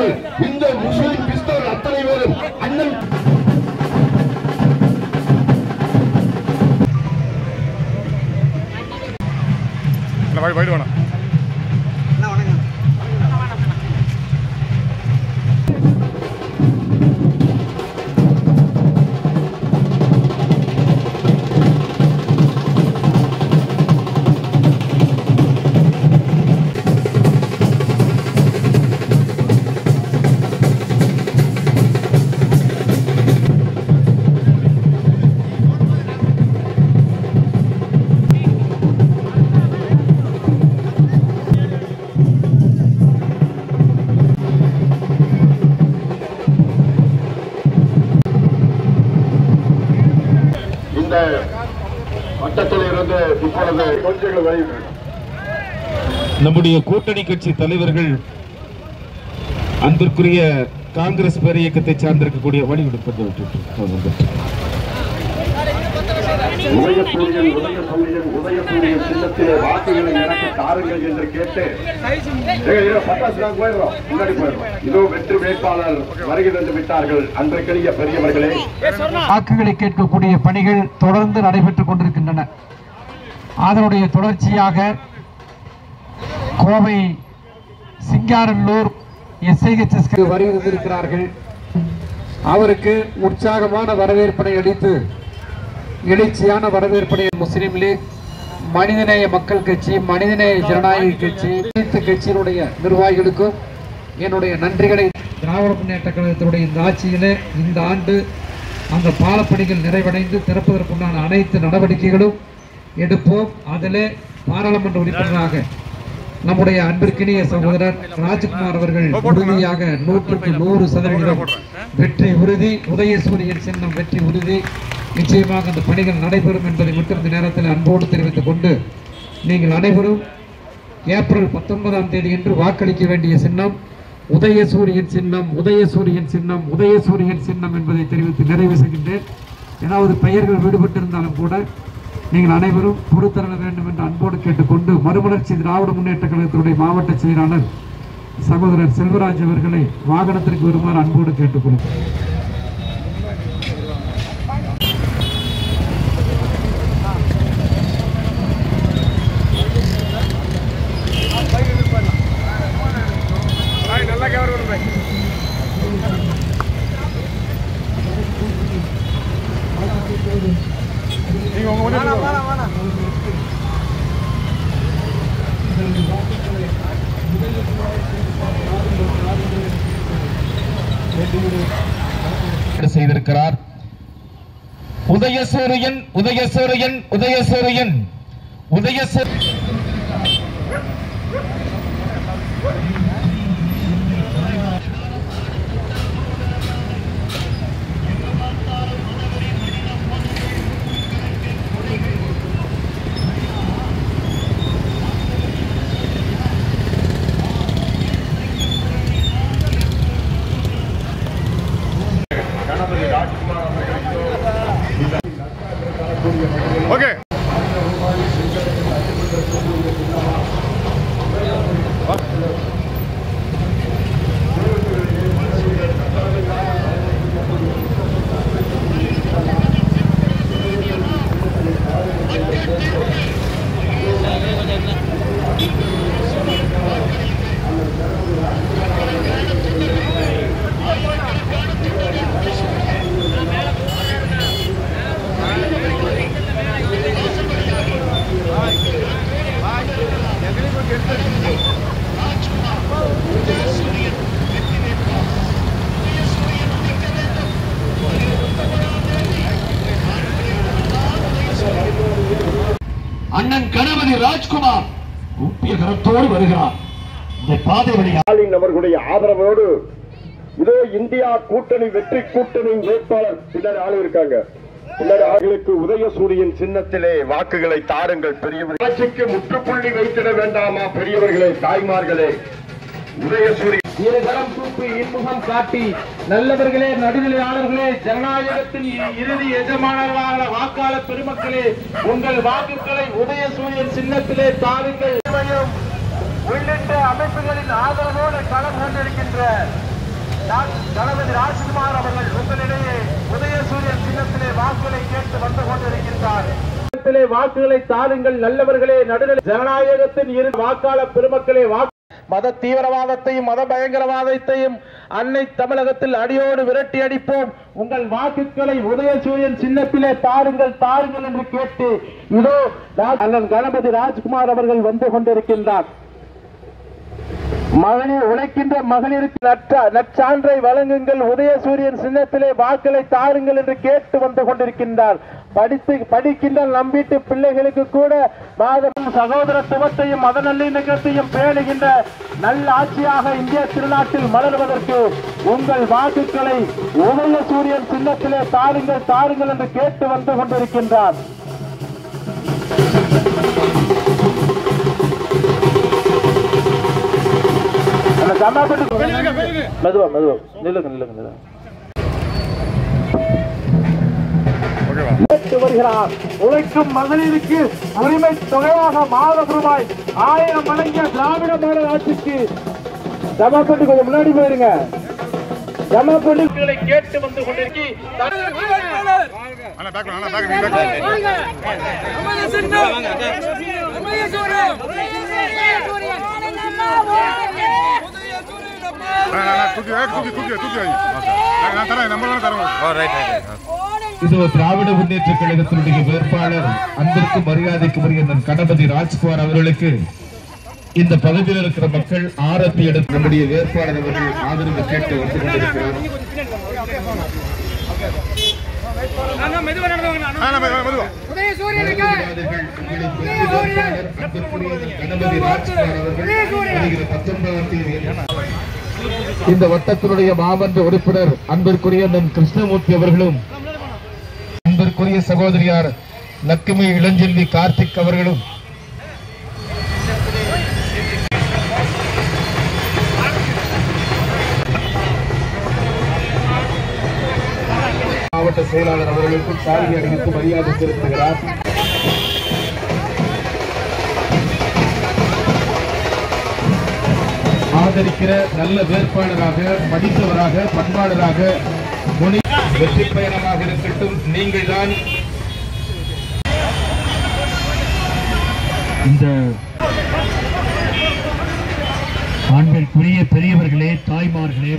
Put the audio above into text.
நாங்கள் இந்த முஸ்லிம் கிறிஸ்தவர்கள் அத்தனை பேரும் அண்ணன் நம்முடைய கூட்டணி கட்சி தலைவர்கள் அன்பிற்குரிய காங்கிரஸ் பேர் இயக்கத்தை சார்ந்திருக்கக்கூடிய வழி கொடுப்பது உதயசூரியன் சின்னத்திலே வாக்குகளை எனக்கு தாருங்கள் என்று கேட்டு முன்னாடி போயிடுறோம். இதோ வெற்றி வேட்பாளர் வருகை தந்து விட்டார்கள். அன்றைக்கிய பெரியவர்களே, வாக்குகளை கேட்கக்கூடிய பணிகள் தொடர்ந்து நடைபெற்றுக் கொண்டிருக்கின்றன. அதனுடைய தொடர்ச்சியாக கோவை சிங்காரல்லூர் SIHS வருகை தந்திருக்கிறார்கள். அவருக்கு உற்சாகமான வரவேற்பனை அளித்து எழுச்சியான வரவேற்பனை முஸ்லிம் லீக், மனிதநேய மக்கள் கட்சி, மனிதநேய ஜனநாயக கட்சி, அனைத்து கட்சியினுடைய நிர்வாகிகளுக்கும் என்னுடைய நன்றிகளை. திராவிட முன்னேற்ற கழகத்தினுடைய இந்த ஆட்சியிலே இந்த ஆண்டு அந்த பாலப்பணிகள் நிறைவடைந்து திறப்பதற்குண்டான அனைத்து நடவடிக்கைகளும் எடுப்போம். அதிலே பாராளுமன்ற உறுப்பினராக நம்முடைய அன்பிற்கினிய சகோதரர் ராஜ்குமார் அவர்கள் உறுதியாக 100% வெற்றி உறுதி. உதயசூரியன் சின்னம் வெற்றி உறுதி. நிச்சயமாக அந்த பணிகள் நடைபெறும் என்பதை மட்டும் இந்த நேரத்தில் அன்போடு தெரிவித்துக் கொண்டு, நீங்கள் அனைவரும் ஏப்ரல் 19ஆம் தேதி என்று வாக்களிக்க வேண்டிய சின்னம் உதயசூரியன் சின்னம், உதயசூரியன் சின்னம், உதயசூரியன் சின்னம் என்பதை தெரிவித்து நிறைவு செய்கின்றேன். ஏதாவது பெயர்கள் விடுபட்டிருந்தாலும் கூட நீங்கள் அனைவரும் பொறுத்தர வேண்டும் என்று அன்போடு கேட்டுக்கொண்டு, மறுமலர்ச்சி திராவிட முன்னேற்ற கழகத்தினுடைய மாவட்ட செயலாளர் சகோதரர் செல்வராஜ் அவர்களை வாகனத்திற்கு வருமாறு அன்போடு கேட்டுக்கொள்கிறேன். செய்திருக்கிறார். உதயசூரியன் உதயசூரியன் உதயசூரியன் உதயசூரியன் அண்ணன் கணபதி ராஜ்குமார் உப்பிய கரத்தோடு வருகிறார். இந்த பாதை வழியாக அவர்களுடைய ஆதரவோடு இதோ இந்தியா கூட்டணி வெற்றி கூட்டணி வேட்பாளர் பின்னர் ஆளு இருக்காங்க. பின்னர் அவர்களுக்கு உதயசூரியன் சின்னத்திலே வாக்குகளை தாருங்கள். பெரியவர்கள் ஆட்சிக்கு முற்றுப்புள்ளி வைத்திட வேண்டாமா பெரியவர்களே, தாய்மார்களே? உதயசூரியன் இருகரம் தூக்கி இன்முகம் காட்டி, நல்லவர்களே, நடுநிலையாளர்களே, ஜனநாயகத்தின் இறுதி எஜமானர்களான வாக்காளர் பெருமக்களே, உங்கள் வாக்குகளை உதயசூரியன் சின்னத்திலே தாருங்கள். உள்ளிட்ட அமைப்புகளின் ஆதரவோடு களம் கொண்டிருக்கின்ற தளபதி ராஜ்குமார் அவர்கள் உங்களிடையே உதயசூரியன் சின்னத்திலே வாக்குகளை கேட்டு வந்து கொண்டிருக்கின்றார். வாக்குகளை தாருங்கள் நல்லவர்களே. நடுநிலை ஜனநாயகத்தின் இரு வாக்காளர் பெருமக்களே, மத தீவிரவாதத்தையும் மத பயங்கரவாதத்தையும் அன்னை தமிழகத்தில் அடியோடு விரட்டி அடிப்போம். உங்கள் வாக்குகளை உதயசூரியன் சின்னத்திலே தாருங்கள் தாருங்கள் என்று கேட்டு இதோ அண்ணன் கணபதி ராஜ்குமார் அவர்கள் வந்து கொண்டிருக்கின்றார். மகளிர் உழைக்கின்ற மகளிருக்கு நற்சான்றை வழங்குங்கள், உதயசூரியன் சின்னத்திலே வாக்களை தாருங்கள் என்று கேட்டு வந்து கொண்டிருக்கின்றார். படிக்கின்ற நம்பிட்டு பிள்ளைகளுக்கு கூட மாதம் சகோதரத்துவத்தையும் மத நல்லிணக்கத்தையும் பேணுகின்ற நல்ல ஆட்சியாக இந்திய திருநாட்டில் மலர்வதற்கு உங்கள் வாக்குகளை உதயசூரியன் சின்னத்திலே தாருங்கள் தாருங்கள் என்று கேட்டு வந்து கொண்டிருக்கின்றார். மெதுவா மெதுவா நில்லுங்க நில்லுங்க நில்லுங்க. வருகிறார். உழைக்கும் மகளிருக்கு உரிமை தொகையாக மாதம் ரூபாய் 1000 வழங்கிய திராவிட மாடல் ஆட்சிக்கு ஜமாப்பட்டு கொஞ்சம் முன்னாடி போயிருங்க. ஜமாப்பட்டுகளை கேட்டு வந்து இதோ திராவிட முன்னேற்ற கழகத்தினுடைய வேட்பாளர் அன்பிற்கும் மரியாதைக்கும் உரிய கணபதி ராஜ்குமார் அவர்களுக்கு இந்த பகுதியில் இருக்கிற மக்கள் ஆரத்தி எடுத்து நம்முடைய வேட்பாளர் அவர்கள் ஆதரவு கேட்டு வந்து கொண்டிருக்கிறார். இந்த வட்டத்தினுடைய மாமன்ற உறுப்பினர் அன்பிற்குரிய கிருஷ்ணமூர்த்தி அவர்களும் அன்பிற்குரிய சகோதரியார் லட்சுமி இளஞ்செல்வி கார்த்திக் அவர்களும் மாவட்ட செயலாளர் அவர்களுக்கும் சாரி அணிவித்து மரியாதை செலுத்துகிறார். ஆதரிக்கிற நல்ல வேட்பாளராக, படித்தவராக, பண்பாளராக, வெற்றி பயணமாக இருக்கட்டும். நீங்கள் தான் இந்த ஆண்களுக்குரிய பெரியவர்களே, தாய்மார்களே,